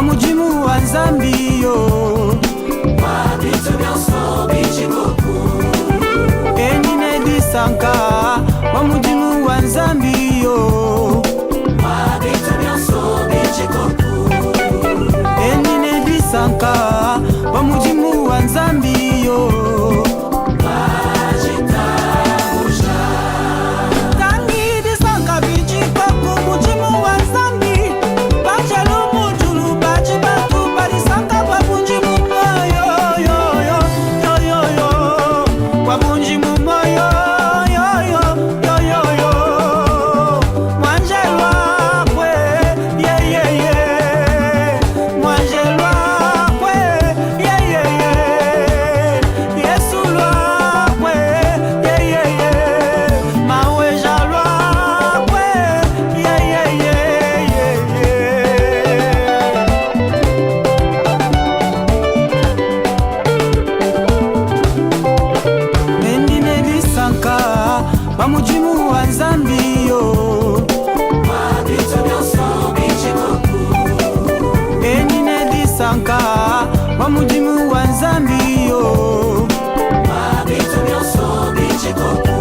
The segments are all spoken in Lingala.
bamujimu wa Nzambi yo Mabitu nyonso bichikoku Enine disanka bamujimu wa Nzambi yo Mabitu nyonso bichikoku Enine disanka bamujimu wa Nzambi yo bamujimu wa Nzambi yo Mabitu nyonso bichikoku Enine disanka bamujimu wa Nzambi yo Mabitu nyonso bichikoku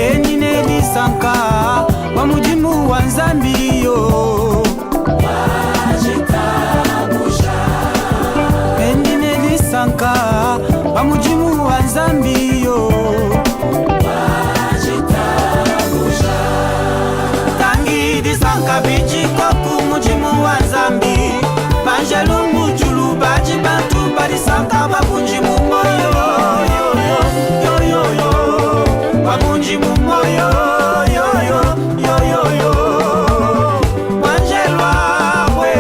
Enine disanka bamujimu wa Nzambi yo Enine disanka bamujimu wa Nzambi yo Disanka bichikoku mujimu wa Nzambi Banjelu mujulu baji bantu badisanka babunjimu moyo yo yo yo yo yo babunjimu moyo yo yo yo yo yo Banjelwa we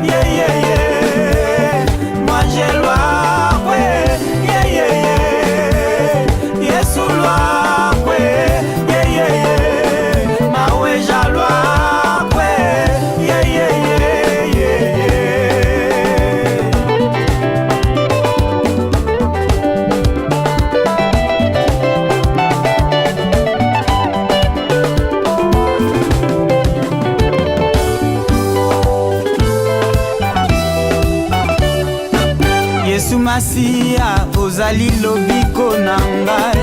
ye ye ye Banjelwa we ye ye ye Yesu lwa we ye ye ye Mawe jalwa Yesu Masiya ozali lobiko na ngai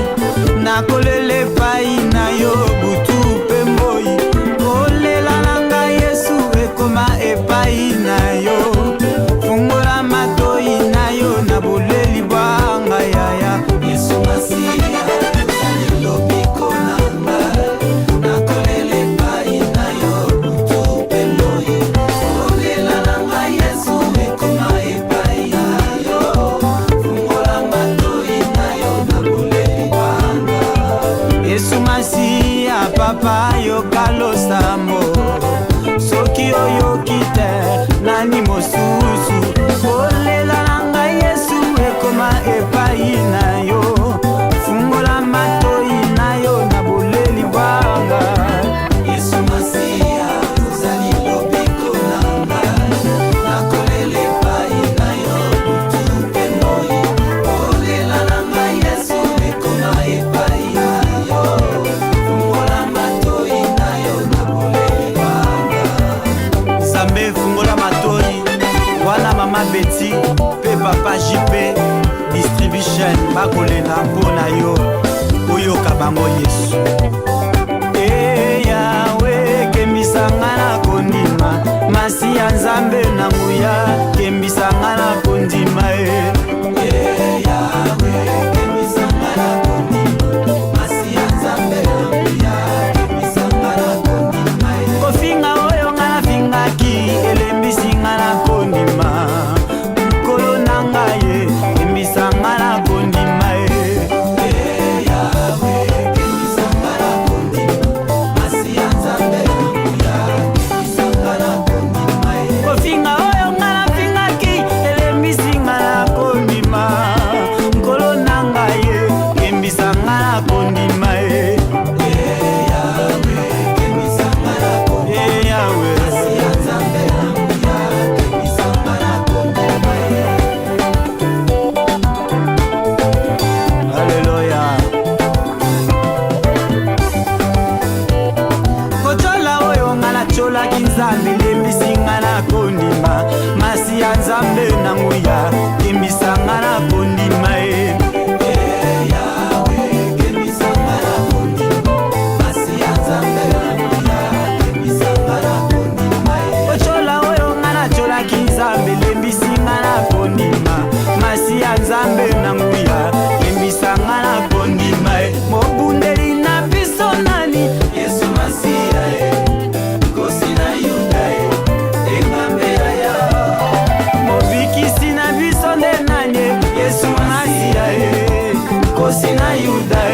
nakolele pai na yo butu pe moi kolela na ngai Yesu ekoma epai na yo fungola matoi na yo na boleli bwanga yaya Yesu Masiya ozali lobiko na ngai nakolele pai na yo butu pe moi kolela na ngai Yesu ekoma epai na yo fungola matoi na yo na boleli bwanga Yesu Masiya papa yokalosambo soki oyoki te nani mosusu kolela na ngai Yesu ekoma epai na yo fungola matoi na yo na boleli bwanga Yesu Masiya ozali lobiko na ngai nakolele pai na yo butu pe moi kolela na ngai Yesu ekoma epai na yo fungola matoi na yo na boleli bwanga Nzambe fungola matoi wana mama Betty pe papa JP distribution bakolela mpona yo oyoka bango Yesu Yawe kembisanga na kondima masi ya Nzambe na nguya kembisanga na kondima Yawe kembisanga na kondima masi ya Nzambe na nguya kembisanga na kondima kofinga oyo nga na fingaki elembisinga na kondima mkolo na ngai kembisanga na kondima Yawe kembisanga na kondima masi ya Nzambe na nguya kembisanga na kondima kofinga oyo nga na fingaki elembisinga na bosi na yuda